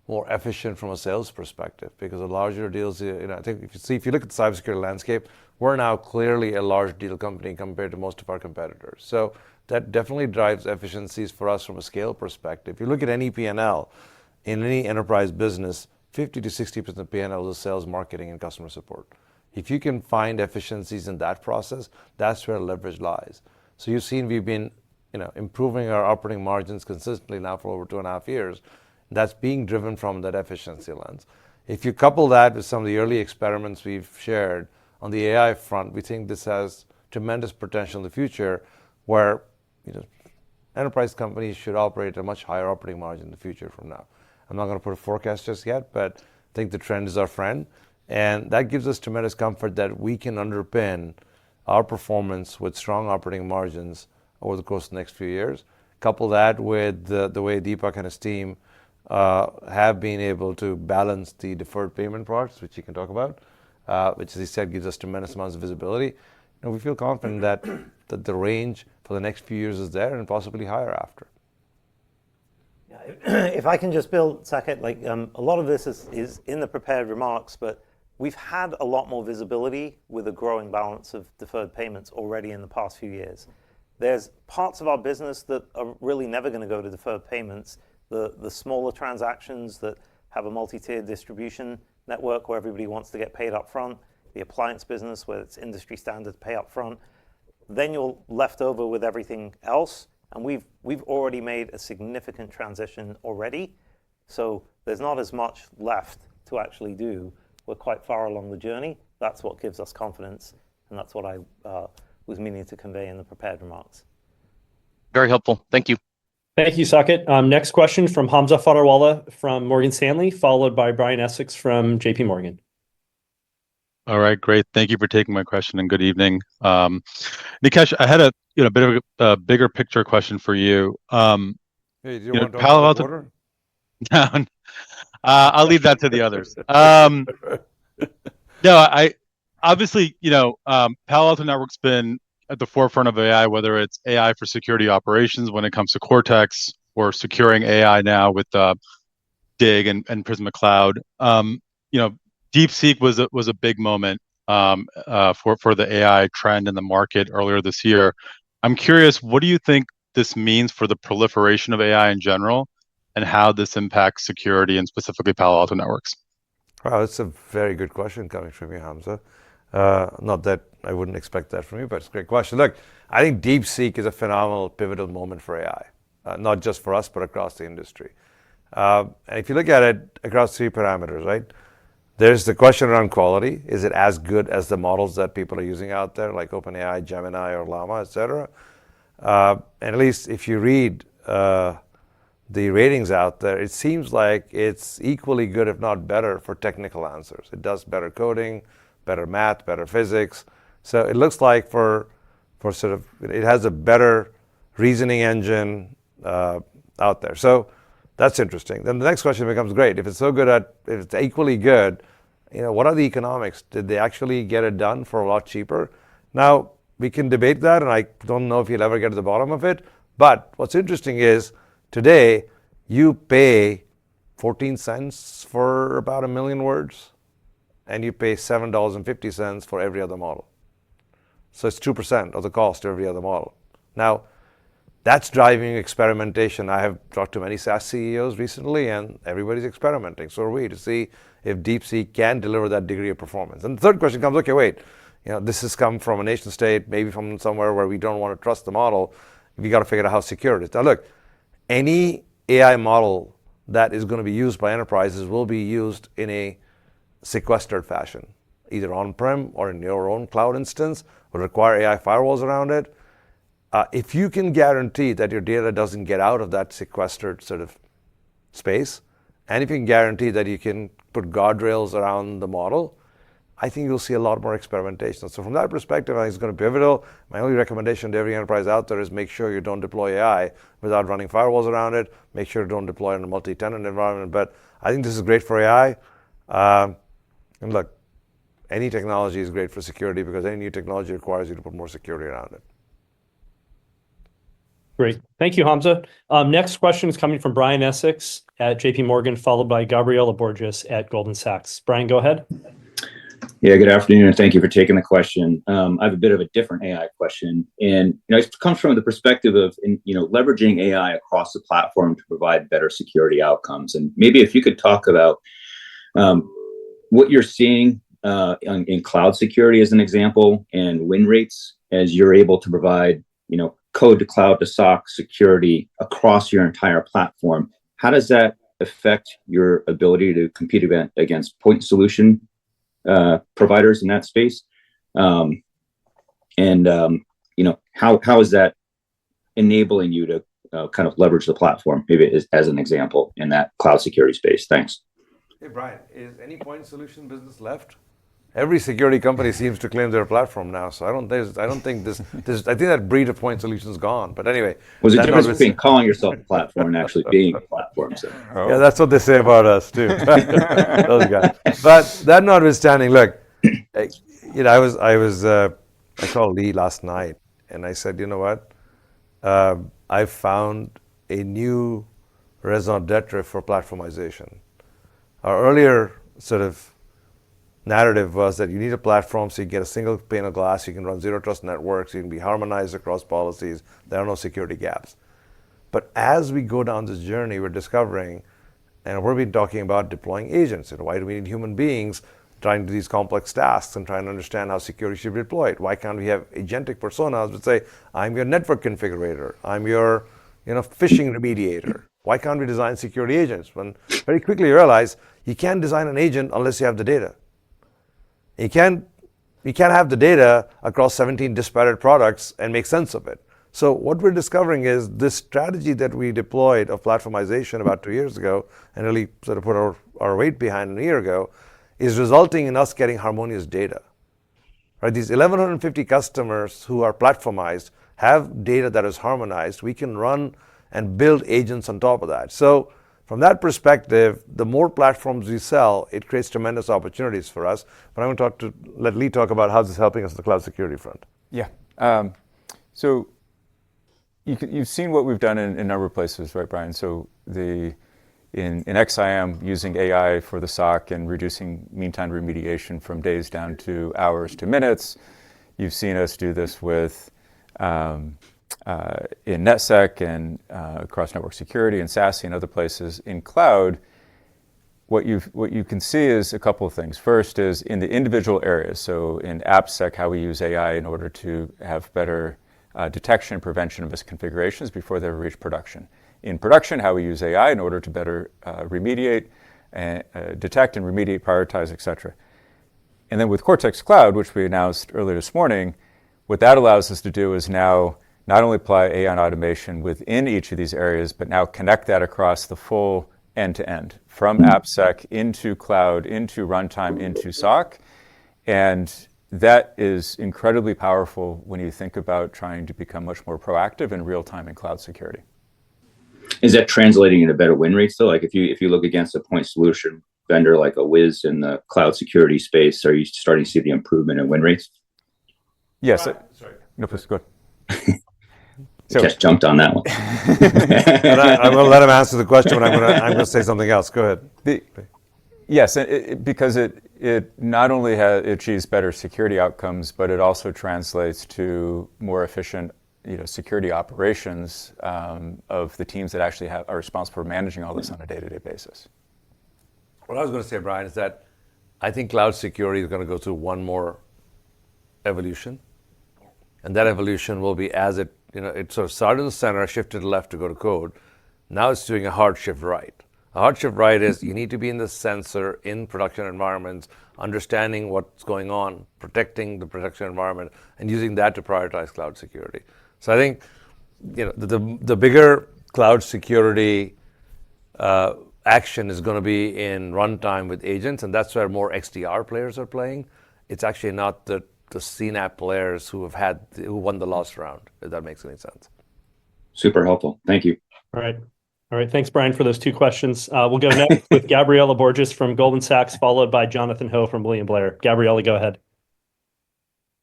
more efficient from a sales perspective because the larger deals, I think if you look at the cybersecurity landscape, we're now clearly a large deal company compared to most of our competitors. So that definitely drives efficiencies for us from a scale perspective. If you look at any P&L in any enterprise business, 50 to 60% of P&L is sales, marketing, and customer support. If you can find efficiencies in that process, that's where leverage lies. So you've seen we've been improving our operating margins consistently now for over 2.5 years. That's being driven from that efficiency lens. If you couple that with some of the early experiments we've shared on the AI front, we think this has tremendous potential in the future where enterprise companies should operate at a much higher operating margin in the future from now. I'm not going to put a forecast just yet, but I think the trend is our friend. And that gives us tremendous comfort that we can underpin our performance with strong operating margins over the course of the next few years. Couple that with the way Deepak and his team have been able to balance the deferred payment products, which he can talk about, which, as he said, gives us tremendous amounts of visibility. And we feel confident that the range for the next few years is there and possibly higher after. Yeah, if I can just build, Saket, a lot of this is in the prepared remarks, but we've had a lot more visibility with a growing balance of deferred payments already in the past few years. There's parts of our business that are really never going to go to deferred payments. The smaller transactions that have a multi-tiered distribution network where everybody wants to get paid up front, the appliance business where it's industry standard to pay up front. Then you're left over with everything else. And we've already made a significant transition already. So there's not as much left to actually do. We're quite far along the journey. That's what gives us confidence. And that's what I was meaning to convey in the prepared remarks. Very helpful. Thank you. Thank you, Saket. Next question from Hamza Fodderwala from Morgan Stanley, followed by Brian Essex from JP Morgan. All right, great. Thank you for taking my question and good evening. Nikesh, I had a bit of a bigger picture question for you. Hey, do you want to talk Palo about the Alto? quarter? I'll leave that to the others. No, obviously, Palo Alto Networks been at the forefront of AI, whether it's AI for security operations when it comes to Cortex or securing AI now with Dig and Prisma Cloud. DeepSeek was a big moment for the AI trend in the market earlier this year. I'm curious, what do you think this means for the proliferation of AI in general and how this impacts security and specifically Palo Alto Networks? Wow, that's a very good question coming from you, Hamza. Not that I wouldn't expect that from you, but it's a great question. Look, I think DeepSeek is a phenomenal, pivotal moment for AI, not just for us, but across the industry. And if you look at it across three parameters, right? There's the question around quality. Is it as good as the models that people are using out there, like OpenAI, Gemini, or Llama, et cetera? And at least if you read the ratings out there, it seems like it's equally good, if not better, for technical answers. It does better coding, better math, better physics. So it looks like for sort of, it has a better reasoning engine out there. So that's interesting. Then the next question becomes, great, if it's so good if it's equally good, what are the economics? Did they actually get it done for a lot cheaper? Now, we can debate that, and I don't know if you'll ever get to the bottom of it. But what's interesting is today you pay 14 cents for about 1 million words, and you pay $7.50 for every other model. So it's 2% of the cost of every other model. Now, that's driving experimentation. I have talked to many SaaS CEOs recently, and everybody's experimenting. So are we, to see if DeepSeek can deliver that degree of performance. And the third question comes, okay, wait, this has come from a nation state, maybe from somewhere where we don't want to trust the model. We got to figure out how secure it is. Now, look, any AI model that is going to be used by enterprises will be used in a sequestered fashion, either on-prem or in your own cloud instance, will require AI firewalls around it. If you can guarantee that your data doesn't get out of that sequestered sort of space, and if you can guarantee that you can put guardrails around the model, I think you'll see a lot more experimentation. So from that perspective, I think it's going to be pivotal. My only recommendation to every enterprise out there is make sure you don't deploy AI without running firewalls around it. Make sure you don't deploy in a multi-tenant environment. But I think this is great for AI. And look, any technology is great for security because any new technology requires you to put more security around it. Great. Thank you, Hamza. Next question is coming from Brian Essex at JP Morgan, followed by Gabriela Borges at Goldman Sachs. Brian, go ahead. Yeah, good afternoon, and thank you for taking the question. I have a bit of a different AI question, and it comes from the perspective of leveraging AI across the platform to provide better security outcomes. And maybe if you could talk about what you're seeing in cloud security as an example, and win rates as you're able to provide code to cloud to SOC security across your entire platform. How does that affect your ability to compete against point solution providers in that space? How is that enabling you to kind of leverage the platform, maybe as an example in that cloud security space? Thanks. Hey, Brian, is any point solution business left? Every security company seems to claim their platform now, so I don't think this. I think that breed of point solution is gone. But anyway, was a difference between calling yourself a platform and actually being a platform. So. Yeah, that's what they say about us too. Those guys. But that notwithstanding, look, I called Lee last night and I said, you know what? I found a new raison d'etre for platformization. Our earlier sort of narrative was that you need a platform so you get a single pane of glass, you can run zero trust networks, you can be harmonized across policies, there are no security gaps. But as we go down this journey, we're discovering, and we've been talking about deploying agents. Why do we need human beings trying to do these complex tasks and trying to understand how security should be deployed? Why can't we have agentic personas that say, I'm your network configurator, I'm your phishing remediator? Why can't we design security agents? When very quickly you realize you can't design an agent unless you have the data. You can't have the data across 17 disparate products and make sense of it. So what we're discovering is this strategy that we deployed of platformization about 2 years ago and really sort of put our weight behind a year ago is resulting in us getting harmonious data. Right? These 1,150 customers who are platformized have data that is harmonized. We can run and build agents on top of that. So from that perspective, the more platforms we sell, it creates tremendous opportunities for us. But I'm going to let Lee talk about how this is helping us on the cloud security front. Yeah. So you've seen what we've done in a number of places, right, Brian? So in XIM, using AI for the SOC and reducing mean time remediation from days down to hours to minutes. You've seen us do this with in NetSec and across network security and SASE and other places. In cloud, what you can see is a couple of things. First is in the individual areas. So in AppSec, how we use AI in order to have better detection and prevention of misconfigurations before they ever reach production. In production, how we use AI in order to better remediate, detect and remediate, prioritize, et cetera. And then with Cortex Cloud, which we announced earlier this morning, what that allows us to do is now not only apply AI and automation within each of these areas, but now connect that across the full end-to-end, from AppSec into cloud, into runtime, into SOC. And that is incredibly powerful when you think about trying to become much more proactive in real-time in cloud security. Is that translating into better win rates though? Like if you look against a point solution vendor like a Wiz in the cloud security space, are you starting to see the improvement in win rates? Yes. Sorry. No, please go ahead. Just jumped on that one. And I'm going to let him answer the question, but I'm going to say something else. Go ahead. Yes, because it not only achieves better security outcomes, but it also translates to more efficient security operations of the teams that actually are responsible for managing all this on a day-to-day basis. What I was going to say, Brian, is that I think cloud security is going to go through one more evolution. And that evolution will be as it sort of started in the center, shifted left to go to code. Now it's doing a hard shift right. A hard shift right is you need to be in the sensor in production environments, understanding what's going on, protecting the production environment, and using that to prioritize cloud security. So I think the bigger cloud security action is going to be in runtime with agents, and that's where more XDR players are playing. It's actually not the CNAPP players who won the last round, if that makes any sense. Super helpful. Thank you. All right. Thanks, Brian, for those two questions. We'll go next with Gabriela Borges from Goldman Sachs, followed by Jonathan Ho from William Blair. Gabriela, go ahead.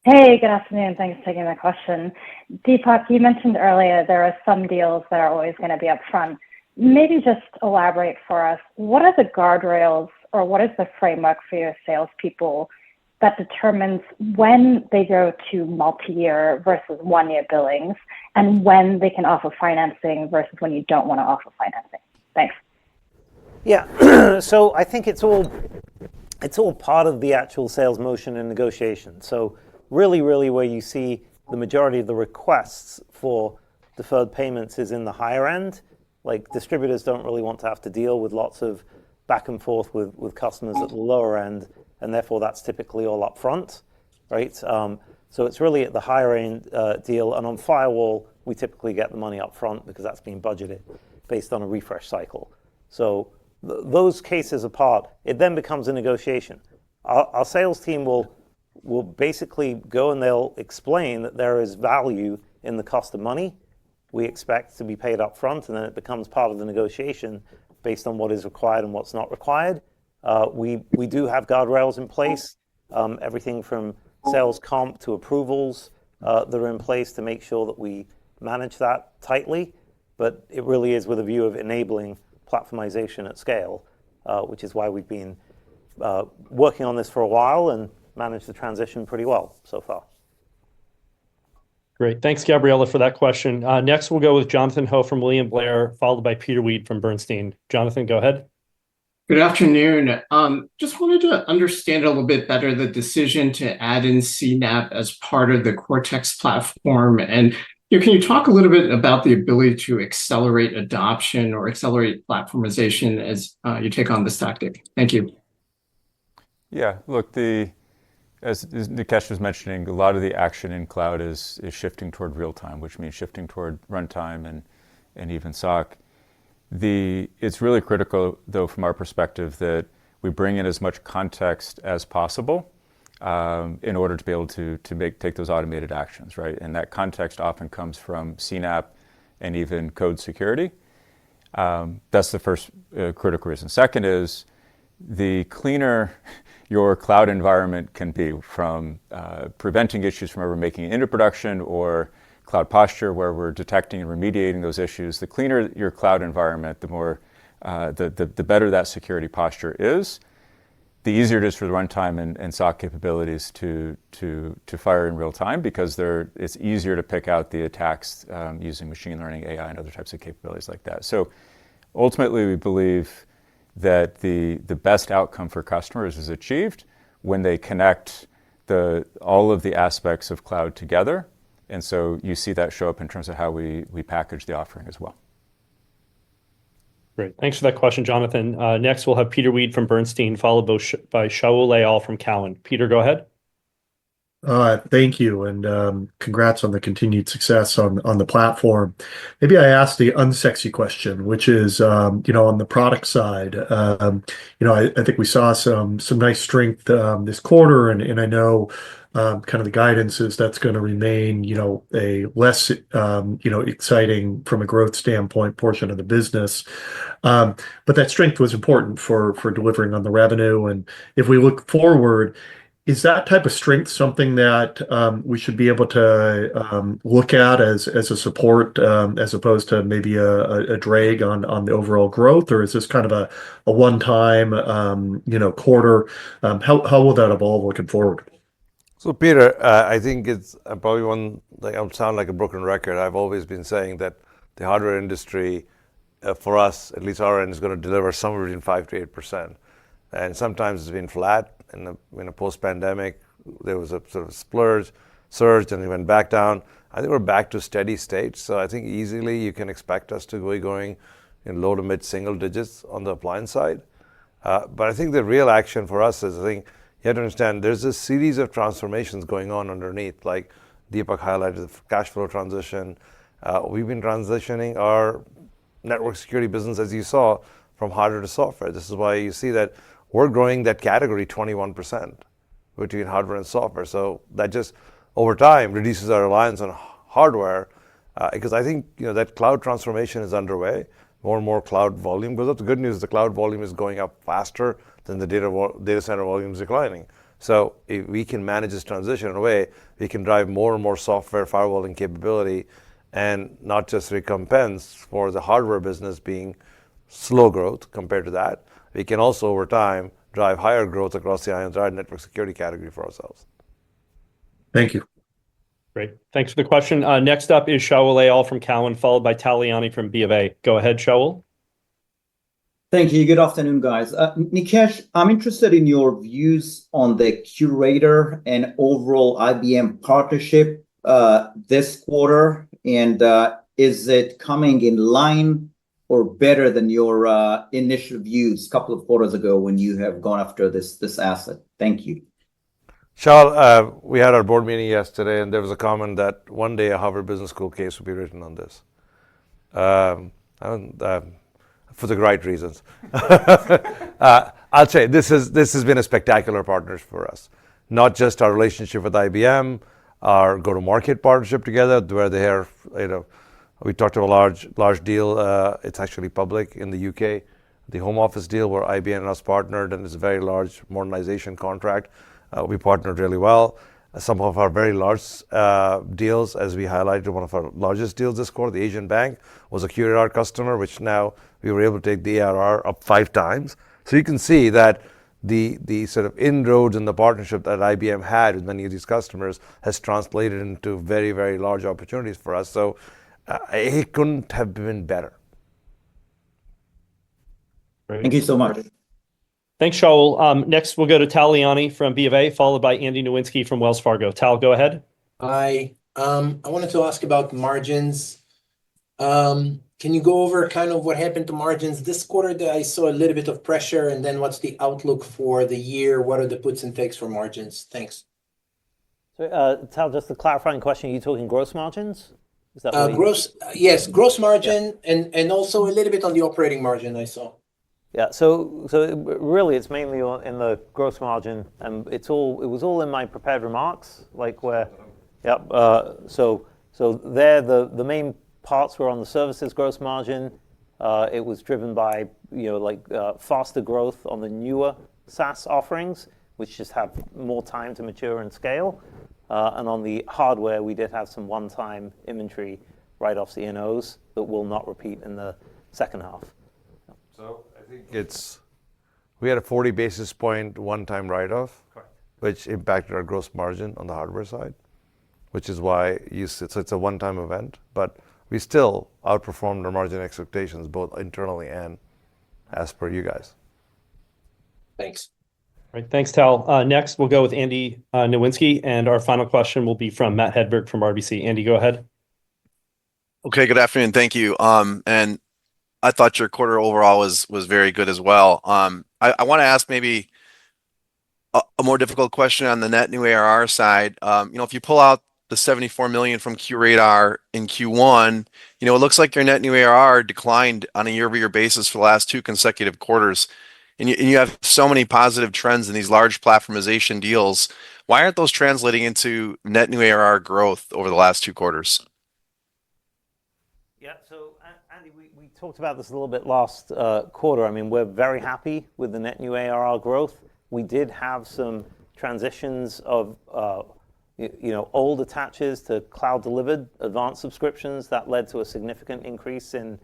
Hey, good afternoon. Thanks for taking my question. Deepak, you mentioned earlier there are some deals that are always going to be upfront. Maybe just elaborate for us. What are the guardrails or what is the framework for your salespeople that determines when they go to multi-year versus one-year billings and when they can offer financing versus when you don't want to offer financing? Thanks. Yeah, so I think it's all part of the actual sales motion and negotiation. So really where you see the majority of the requests for deferred payments is in the higher end. Like distributors don't really want to have to deal with lots of back and forth with customers at the lower end, and therefore that's typically all up front, right? So it's really at the higher end deal, and on firewall, we typically get the money up front because that's being budgeted based on a refresh cycle. So those cases apart, it then becomes a negotiation. Our sales team will basically go and they'll explain that there is value in the cost of money. We expect to be paid up front, and then it becomes part of the negotiation based on what is required and what's not required. We do have guardrails in place, everything from sales comp to approvals that are in place to make sure that we manage that tightly. But it really is with a view of enabling platformization at scale, which is why we've been working on this for a while and managed the transition pretty well so far. Great. Thanks, Gabriela, for that question. Next, we'll go with Jonathan Ho from William Blair, followed by Peter Weed from Bernstein. Jonathan, go ahead. Good afternoon. Just wanted to understand a little bit better the decision to add in CNAPP as part of the Cortex platform. And can you talk a little bit about the ability to accelerate adoption or accelerate platformization as you take on this tactic? Thank you. Yeah, look, as Nikesh was mentioning, a lot of the action in cloud is shifting toward real time, which means shifting toward runtime and even SOC. It's really critical, though, from our perspective, that we bring in as much context as possible in order to be able to take those automated actions, right? And that context often comes from CNAPP and even code security. That's the first critical reason. Second is the cleaner your cloud environment can be from preventing issues from ever making it into production or cloud posture where we're detecting and remediating those issues. The cleaner your cloud environment, the more, the better that security posture is. the easier it is for the runtime and SOC capabilities to fire in real time, because it's easier to pick out the attacks using machine learning, AI, and other types of capabilities like that. So ultimately, we believe that the best outcome for customers is achieved when they connect all of the aspects of cloud together. And so you see that show up in terms of how we package the offering as well. Great. Thanks for that question, Jonathan. Next, we'll have Peter Weed from Bernstein, followed by Shaul Leal from Cowen. Peter, go ahead. Thank you, and congrats on the continued success on the platform. Maybe I ask the unsexy question, which is, on the product side, I think we saw some nice strength this quarter, and I know kind of the guidance is that's going to remain, a less, exciting from a growth standpoint portion of the business. But that strength was important for delivering on the revenue. And if we look forward, is that type of strength something that we should be able to look at as a support, as opposed to maybe a drag on the overall growth, or is this kind of a one-time, quarter? How will that evolve looking forward? So, Peter, I think it's probably I'll sound like a broken record. I've always been saying that the hardware industry, for us, at least our end, is going to deliver somewhere between 5 to 8%. And sometimes it's been flat. In a post-pandemic, there was a sort of surge, and it went back down. I think we're back to steady state. So I think easily you can expect us to be going in low to mid single digits on the appliance side. But I think the real action for us is, I think you have to understand there's a series of transformations going on underneath, like Deepak highlighted the cash flow transition. We've been transitioning our network security business, as you saw, from hardware to software. This is why you see that we're growing that category 21% between hardware and software. So that just, over time, reduces our reliance on hardware, because I think that cloud transformation is underway. More and more cloud volume goes up. The good news is the cloud volume is going up faster than the data center volume is declining. So if we can manage this transition in a way, we can drive more and more software firewalling capability, and not just recompense for the hardware business being slow growth compared to that. We can also, over time, drive higher growth across the entire network security category for ourselves. Thank you. Great. Thanks for the question. Next up is Shaul Leal from Cowen, followed by Taliani from BofA. Go ahead, Shaul. Thank you. Good afternoon, guys. Nikesh, I'm interested in your views on the Curator and overall IBM partnership this quarter, and is it coming in line or better than your initial views a couple of quarters ago when you have gone after this asset? Thank you. Shaul, we had our board meeting yesterday, and there was a comment that one day a Harvard Business School case will be written on this. For the right reasons. I'll say this has been a spectacular partnership for us. Not just our relationship with IBM, our go-to-market partnership together, where they are, we talked about a large deal. It's actually public in the UK. The Home Office deal where IBM and us partnered, and it's a very large modernization contract. We partnered really well. Some of our very large deals, as we highlighted, one of our largest deals this quarter, the Asian Bank, was a QRadar customer, which now we were able to take the ARR up 5 times. So you can see that the sort of inroads in the partnership that IBM had with many of these customers has translated into very, very large opportunities for us. So it couldn't have been better. Thank you so much. Thanks, Shaul. Next, we'll go to Taliani from BofA, followed by Andy Nowinski from Wells Fargo. Tal, go ahead. Hi. I wanted to ask about margins. Can you go over kind of what happened to margins this quarter? That I saw a little bit of pressure, and then what's the outlook for the year? What are the puts and takes for margins? Thanks. So, Tal, just a clarifying question. Are you talking gross margins? Is that what yes, gross margin, and also a little bit on the operating margin I saw. Yeah, so really it's mainly in the gross margin, and it was all in my prepared remarks, like where, so there the main parts were on the services gross margin. It was driven by faster growth on the newer SaaS offerings, which just have more time to mature and scale. And on the hardware, we did have some one-time inventory write-offs, E&Os, that will not repeat in the second half. So I think it's we had a 40 basis point one-time write-off, which impacted our gross margin on the hardware side, which is why so it's a one-time event, but we still outperformed our margin expectations, both internally and as per you guys. Thanks. All right, thanks, Tal. Next, we'll go with Andy Nowinski, and our final question will be from Matt Hedberg from RBC. Andy, go ahead. Okay, good afternoon. Thank you. And I thought your quarter overall was very good as well. I want to ask maybe a more difficult question on the net new ARR side. If you pull out the 74 million from QRadar in Q1, it looks like your net new ARR declined on a year-over-year basis for the last 2 consecutive quarters. And you have so many positive trends in these large platformization deals. Why aren't those translating into net new ARR growth over the last 2 quarters? Yeah, so Andy, we talked about this a little bit last quarter. I mean, we're very happy with the net new ARR growth. We did have some transitions of old attaches to cloud-delivered advanced subscriptions that led to a significant increase in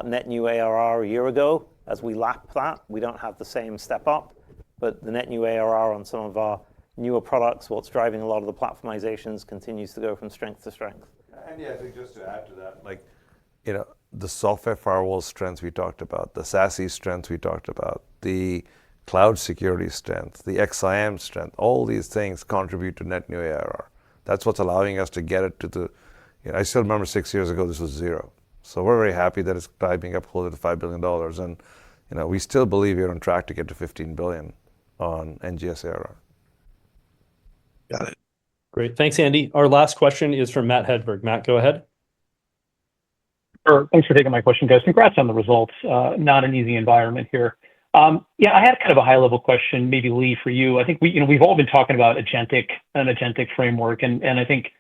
net new ARR a year ago. As we lap that, we don't have the same step up, but the net new ARR on some of our newer products, what's driving a lot of the platformizations, continues to go from strength to strength. And yeah, I think just to add to that, the software firewall strengths we talked about, the SASE strengths we talked about, the cloud security strength, the XIM strength, all these things contribute to net new ARR. That's what's allowing us to get it to I still remember 6 years ago, this was 0. So we're very happy that it's climbing up closer to $5 billion. And, we still believe we're on track to get to 15 billion on NGS ARR. Got it. Great. Thanks, Andy. Our last question is from Matt Hedberg. Matt, go ahead. Thanks for taking my question, guys. Congrats on the results. Not an easy environment here. I had kind of a high-level question, maybe Lee, for you. I think we've all been talking about an agentic framework, and I think,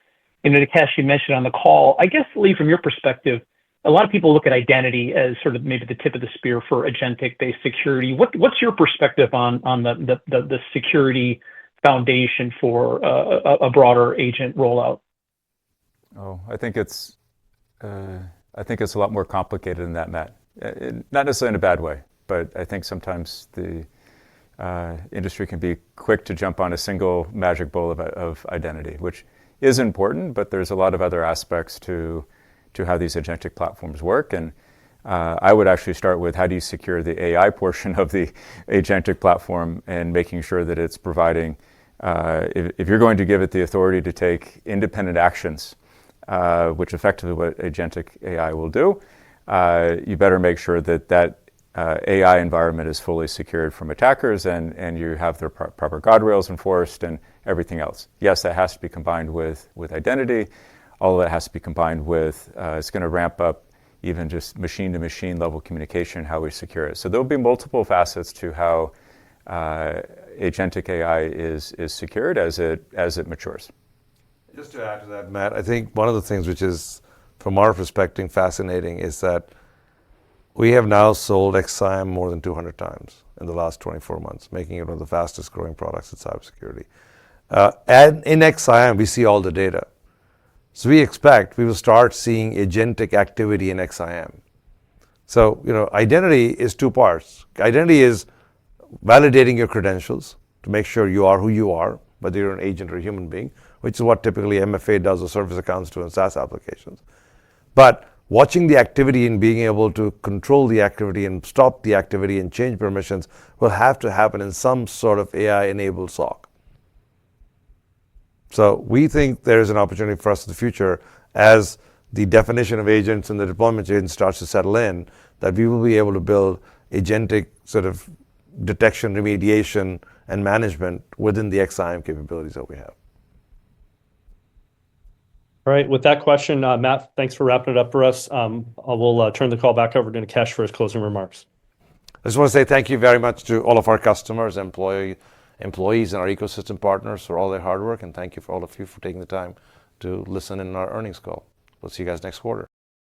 Nikesh, you mentioned on the call. I guess, Lee, from your perspective, a lot of people look at identity as sort of maybe the tip of the spear for agentic-based security. What's your perspective on the security foundation for a broader agent rollout? Oh, I think it's a lot more complicated than that, Matt. Not necessarily in a bad way, but I think sometimes the industry can be quick to jump on a single magic bullet of identity, which is important, but there's a lot of other aspects to how these agentic platforms work. And I would actually start with how do you secure the AI portion of the agentic platform and making sure that it's providing, if you're going to give it the authority to take independent actions, which effectively what agentic AI will do, you better make sure that AI environment is fully secured from attackers and you have the proper guardrails enforced and everything else. Yes, that has to be combined with identity. All of that has to be combined with, it's going to ramp up even just machine-to-machine level communication, how we secure it. So there'll be multiple facets to how agentic AI is secured as it matures. Just to add to that, Matt, I think one of the things which is, from our perspective, fascinating is that we have now sold XIM more than 200 times in the last 24 months, making it one of the fastest growing products in cybersecurity. And in XIM, we see all the data. So we expect we will start seeing agentic activity in XIM. So, identity is 2 parts. Identity is validating your credentials to make sure you are who you are, whether you're an agent or a human being, which is what typically MFA does or service accounts do in SaaS applications. But watching the activity and being able to control the activity and stop the activity and change permissions will have to happen in some sort of AI-enabled SOC. So we think there's an opportunity for us in the future as the definition of agents and the deployment of agents starts to settle in, that we will be able to build agentic sort of detection, remediation, and management within the XIM capabilities that we have. All right, with that question, Matt, thanks for wrapping it up for us. I will turn the call back over to Nikesh for his closing remarks. I just want to say thank you very much to all of our customers, employees, and our ecosystem partners for all their hard work, and thank you for all of you for taking the time to listen in our earnings call. We'll see you guys next quarter.